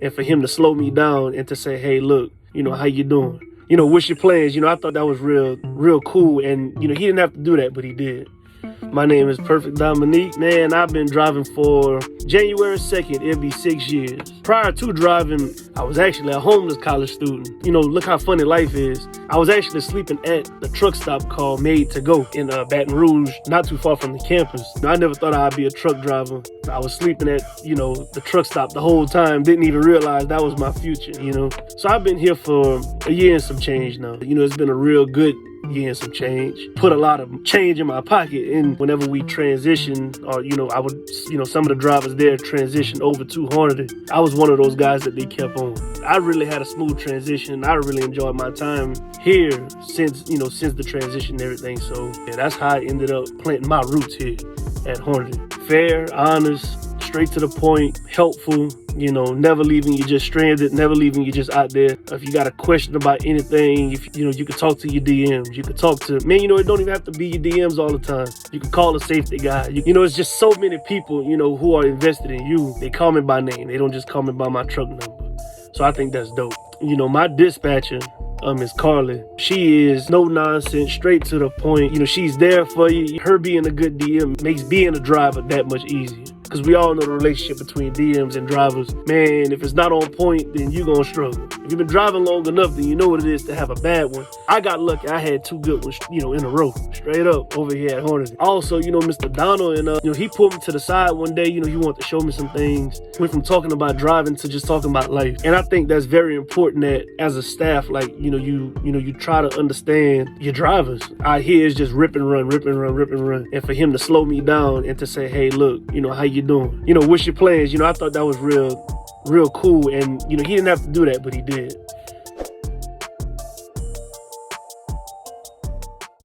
And for him to slow me down and to say, hey, look, how you doing? What's your plans? I thought that was real cool. And, he didn't have to do that, but he did. My name is Perfect Dominique. Man, I've been driving for January 2nd. It'll be 6 years. Prior to driving, I was actually a homeless college student. Look how funny life is. I was actually sleeping at the truck stop called Made to Go in Baton Rouge, not too far from the campus. I never thought I'd be a truck driver. I was sleeping at, the truck stop the whole time. Didn't even realize that was my future, So I've been here for a year and some change now. It's been a real good year and some change. Put a lot of change in my pocket. And whenever we transition, or I would, some of the drivers there transition over to Hornady. I was one of those guys that they kept on. I really had a smooth transition. I really enjoyed my time here since the transition and everything. So yeah, that's how I ended up planting my roots here at Hornady. Fair, honest, straight to the point, helpful. Never leaving you just stranded, never leaving you just out there. If you got a question about anything, if you can talk to your DMs. You can talk to, it don't even have to be your DMs all the time. You can call a safety guy. It's just so many people, who are invested in you. They call me by name. They don't just call me by my truck number. So I think that's dope. My dispatcher, Miss Carly, she is no nonsense, straight to the point. She's there for you. Her being a good DM makes being a driver that much easier. Because we all know the relationship between DMs and drivers. Man, if it's not on point, then you're going to struggle. If you've been driving long enough, then you know what it is to have a bad one. I got lucky. I had 2 good ones, in a row, straight up over here at Hornady. Also, Mr. Donald, and he pulled me to the side one day. He wanted to show me some things. Went from talking about driving to just talking about life. And I think that's very important that as a staff, you try to understand your drivers. Out here is just rip and run. And for him to slow me down and to say, hey, look, how you doing? What's your plans? I thought that was real cool. And, he didn't have to do that, but he did.